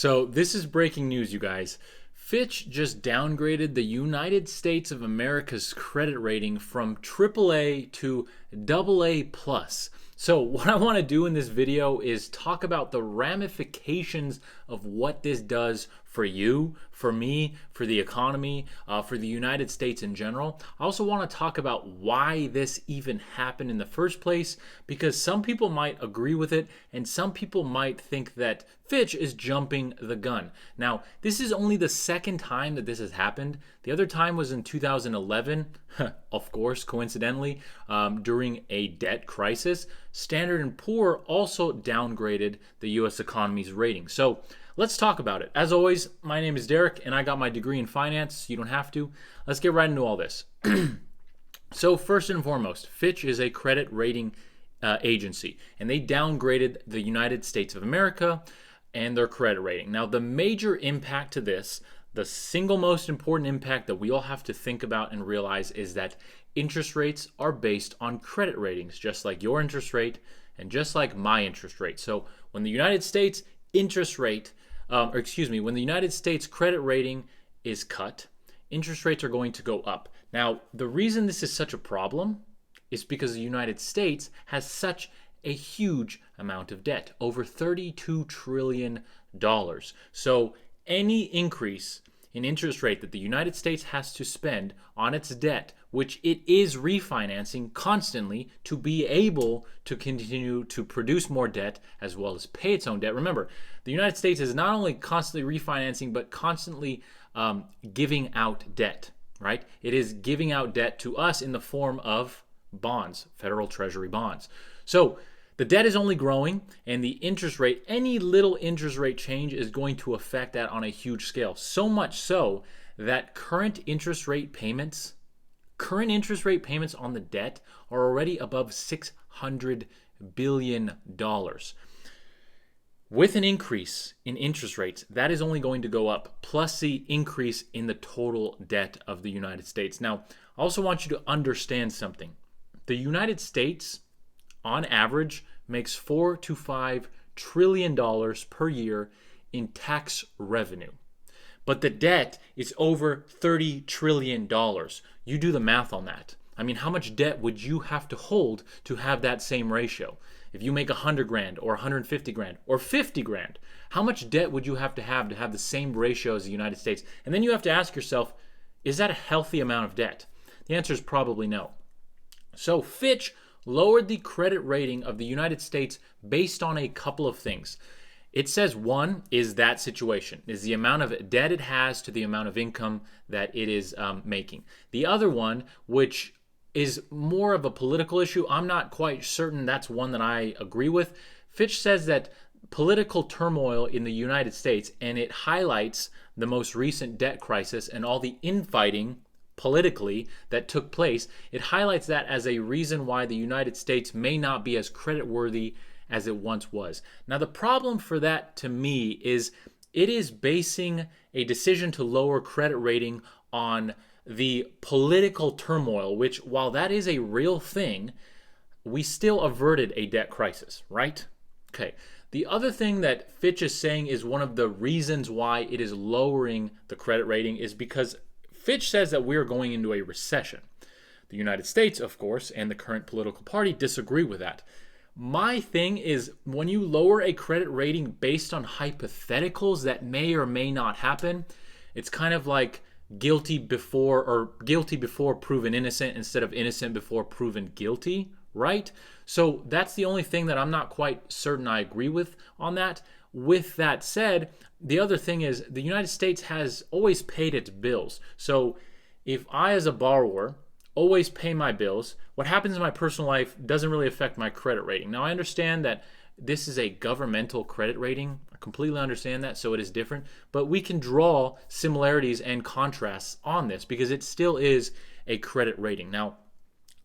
So this is breaking news, you guys. Fitch just downgraded the United States of America's credit rating from AAA to AA plus. So what I want to do in this video is talk about the ramifications of what this does for you, for me, for the economy, for the United States in general. I also want to talk about why this even happened in the first place, because some people might agree with it and some people might think that Fitch is jumping the gun. Now, this is only the second time that this has happened. The other time was in 2011, of course, coincidentally, during a debt crisis. Standard & Poor also downgraded the U.S. economy's rating. So let's talk about it. As always, my name is Derek, and I got my degree in finance. You don't have to. Let's get right into all this. So first and foremost, Fitch is a credit rating agency, and they downgraded the United States of America and their credit rating. Now, the major impact to this, the single most important impact that we all have to think about and realize, is that interest rates are based on credit ratings, just like your interest rate and just like my interest rate. So when the United States interest rate, when the United States credit rating is cut, interest rates are going to go up. Now, the reason this is such a problem is because the United States has such a huge amount of debt, over $32 trillion. So any increase in interest rate that the United States has to spend on its debt, which it is refinancing constantly to be able to continue to produce more debt as well as pay its own debt. Remember, the United States is not only constantly refinancing, but constantly giving out debt, right? It is giving out debt to us in the form of bonds, federal treasury bonds. So the debt is only growing, and the interest rate, any little interest rate change is going to affect that on a huge scale. So much so that current interest rate payments on the debt are already above $600 billion. With an increase in interest rates, that is only going to go up, plus the increase in the total debt of the United States. Now, I also want you to understand something. The United States, on average, makes $4 to $5 trillion per year in tax revenue. But the debt is over $30 trillion. You do the math on that. I mean, how much debt would you have to hold to have that same ratio? If you make 100 grand or 150 grand or 50 grand, how much debt would you have the same ratio as the United States? And then you have to ask yourself, is that a healthy amount of debt? The answer is probably no. So Fitch lowered the credit rating of the United States based on a couple of things. It says one is that situation, is the amount of debt it has to the amount of income that it is making. The other one, which is more of a political issue, I'm not quite certain that's one that I agree with. Fitch says that political turmoil in the United States, and it highlights the most recent debt crisis and all the infighting politically that took place, it highlights that as a reason why the United States may not be as creditworthy as it once was. Now, the problem for that to me is it is basing a decision to lower credit rating on the political turmoil, which, while that is a real thing, we still averted a debt crisis, right? Okay. The other thing that Fitch is saying is one of the reasons why it is lowering the credit rating is because Fitch says that we're going into a recession. The United States, of course, and the current political party disagree with that. My thing is, when you lower a credit rating based on hypotheticals that may or may not happen, it's kind of like guilty before proven innocent instead of innocent before proven guilty, right? So that's the only thing that I'm not quite certain I agree with on that. With that said, the other thing is the United States has always paid its bills. So if I, as a borrower, always pay my bills, what happens in my personal life doesn't really affect my credit rating. Now, I understand that this is a governmental credit rating. I completely understand that, so it is different. But we can draw similarities and contrasts on this because it still is a credit rating. Now,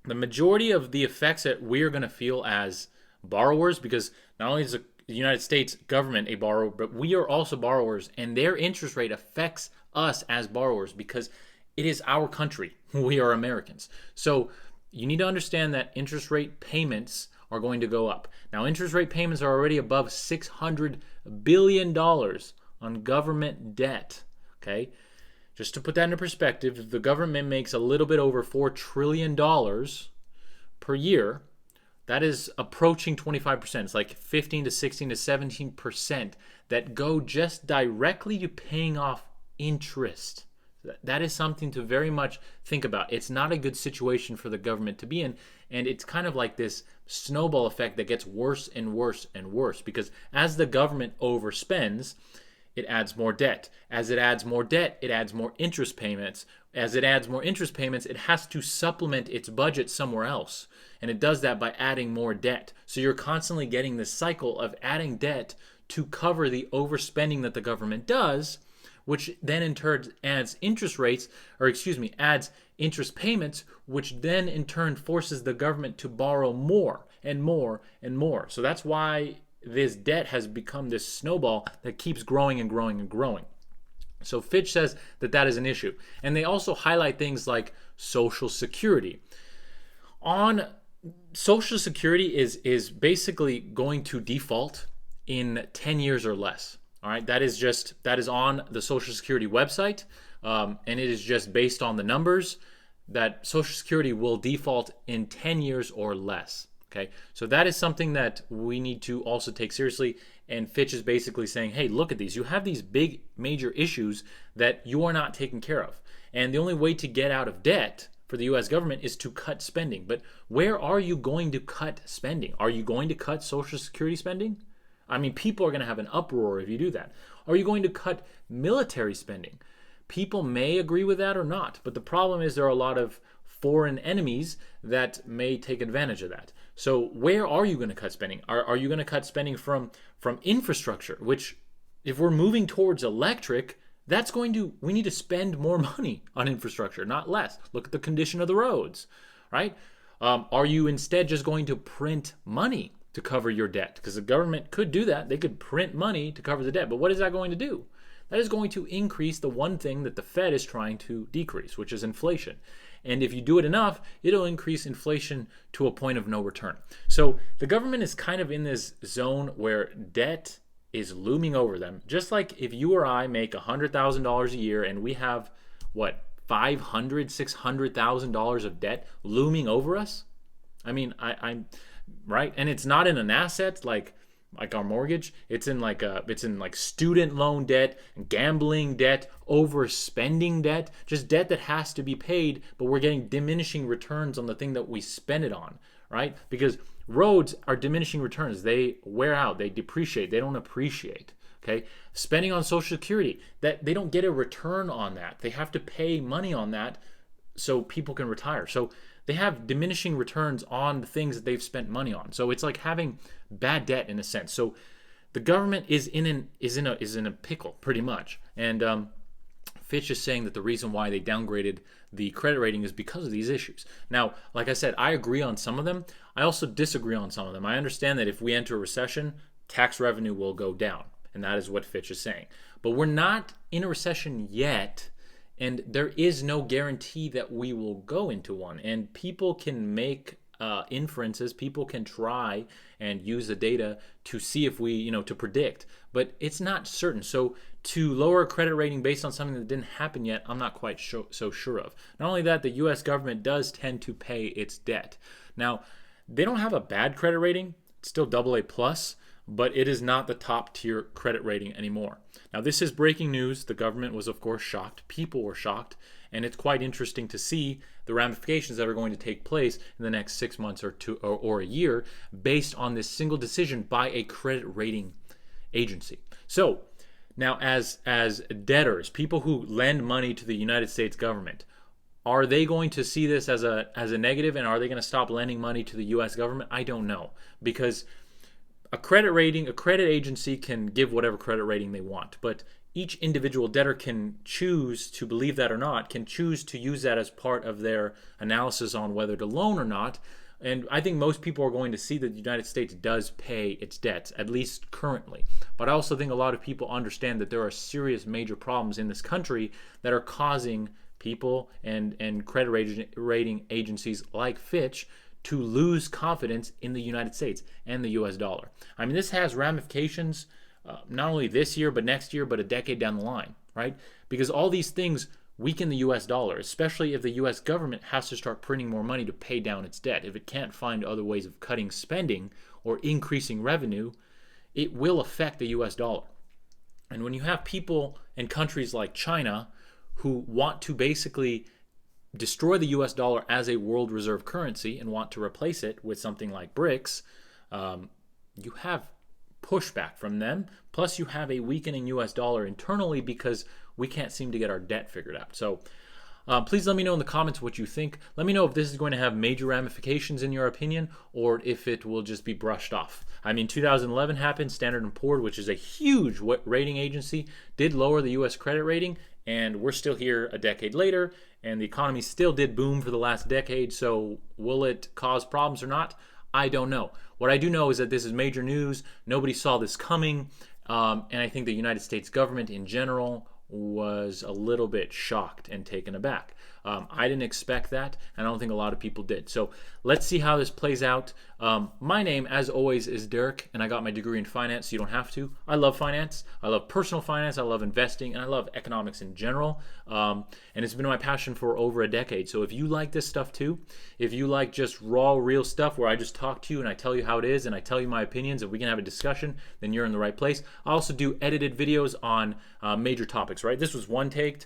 the majority of the effects that we're going to feel as borrowers, because not only is the United States government a borrower, but we are also borrowers, and their interest rate affects us as borrowers because it is our country. We are Americans. So you need to understand that interest rate payments are going to go up. Now, interest rate payments are already above $600 billion on government debt. Okay, just to put that into perspective, if the government makes a little bit over $4 trillion per year, that is approaching 25%. It's like 15 to 16 to 17% that go just directly to paying off interest. That is something to very much think about. It's not a good situation for the government to be in, and it's kind of like this snowball effect that gets worse and worse and worse, because as the government overspends, it adds more debt. As it adds more debt, it adds more interest payments. As it adds more interest payments, it has to supplement its budget somewhere else. And it does that by adding more debt. So you're constantly getting this cycle of adding debt to cover the overspending that the government does, which then in turn adds adds interest payments, which then in turn forces the government to borrow more and more and more. So that's why this debt has become this snowball that keeps growing and growing and growing. So Fitch says that that is an issue. And they also highlight things like Social Security. Social Security is basically going to default in 10 years or less. All right, that is on the Social Security website, and it is just based on the numbers that Social Security will default in 10 years or less. Okay, so that is something that we need to also take seriously. And Fitch is basically saying, hey, look at these. You have these big major issues that you are not taking care of. And the only way to get out of debt for the U.S. government is to cut spending. But where are you going to cut spending? Are you going to cut Social Security spending? I mean, people are going to have an uproar if you do that. Are you going to cut military spending? People may agree with that or not. But the problem is there are a lot of foreign enemies that may take advantage of that. So where are you going to cut spending? Are you going to cut spending from infrastructure, which if we're moving towards electric, we need to spend more money on infrastructure, not less. Look at the condition of the roads, right? Are you instead just going to print money to cover your debt? Because the government could do that. They could print money to cover the debt. But what is that going to do? That is going to increase the one thing that the Fed is trying to decrease, which is inflation. And if you do it enough, it'll increase inflation to a point of no return. So the government is kind of in this zone where debt is looming over them. Just like if you or I make $100,000 a year and we have, $500,000, $600,000 of debt looming over us. I mean, I'm right. And it's not in an asset like our mortgage. It's in like student loan debt, gambling debt, overspending debt, just debt that has to be paid, but we're getting diminishing returns on the thing that we spend it on, right? Because roads are diminishing returns. They wear out, they depreciate, they don't appreciate. Okay, spending on Social Security, that they don't get a return on that. They have to pay money on that so people can retire. So they have diminishing returns on the things that they've spent money on. So it's like having bad debt in a sense. So the government is in a pickle pretty much. And Fitch is saying that the reason why they downgraded the credit rating is because of these issues. Now, like I said, I agree on some of them. I also disagree on some of them. I understand that if we enter a recession, tax revenue will go down. And that is what Fitch is saying. But we're not in a recession yet. And there is no guarantee that we will go into one. And people can make inferences. People can try and use the data to see if we, to predict. But it's not certain. So to lower a credit rating based on something that didn't happen yet, I'm not quite so sure of. Not only that, the U.S. government does tend to pay its debt. Now, they don't have a bad credit rating. It's still AA+. But it is not the top tier credit rating anymore. Now, this is breaking news. The government was, of course, shocked. People were shocked. And it's quite interesting to see the ramifications that are going to take place in the next 6 months or a year based on this single decision by a credit rating agency. So now as debtors, people who lend money to the United States government, are they going to see this as a negative, and are they going to stop lending money to the U.S. government? I don't know, because a credit agency can give whatever credit rating they want, but each individual debtor can choose to believe that or not, can choose to use that as part of their analysis on whether to loan or not. And I think most people are going to see that the United States does pay its debts, at least currently. But I also think a lot of people understand that there are serious major problems in this country that are causing people and credit rating agencies like Fitch to lose confidence in the United States and the US dollar. I mean, this has ramifications not only this year, but next year, but a decade down the line, right? Because all these things weaken the US dollar, especially if the US government has to start printing more money to pay down its debt. If it can't find other ways of cutting spending or increasing revenue, it will affect the US dollar. And when you have people in countries like China who want to basically destroy the US dollar as a world reserve currency and want to replace it with something like BRICS, you have pushback from them. Plus, you have a weakening US dollar internally because we can't seem to get our debt figured out. So please let me know in the comments what you think. Let me know if this is going to have major ramifications in your opinion, or if it will just be brushed off. I mean, 2011 happened. Standard & Poor's, which is a huge rating agency, did lower the US credit rating, and we're still here a decade later, and the economy still did boom for the last decade. So will it cause problems or not? I don't know. What I do know is that this is major news. Nobody saw this coming, and I think the United States government in general was a little bit shocked and taken aback. I didn't expect that, and I don't think a lot of people did. So let's see how this plays out. My name, as always, is Derek, and I got my degree in finance, so you don't have to. I love finance. I love personal finance. I love investing, and I love economics in general. And it's been my passion for over a decade. So if you like this stuff too, if you like just raw, real stuff where I just talk to you and I tell you how it is and I tell you my opinions and we can have a discussion, then you're in the right place. I also do edited videos on major topics, right? This was one take.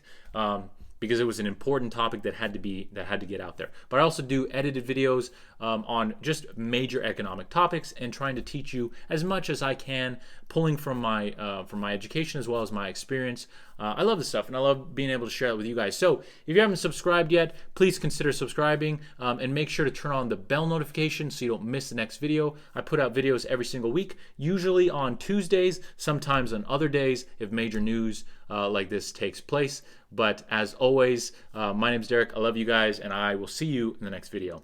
Because it was an important topic that had to get out there. But I also do edited videos on just major economic topics and trying to teach you as much as I can, pulling from my education as well as my experience. I love this stuff, and I love being able to share it with you guys. So if you haven't subscribed yet, please consider subscribing, and make sure to turn on the bell notification so you don't miss the next video. I put out videos every single week, usually on Tuesdays, sometimes on other days if major news like this takes place. But as always, my name's Derek. I love you guys, and I will see you in the next video.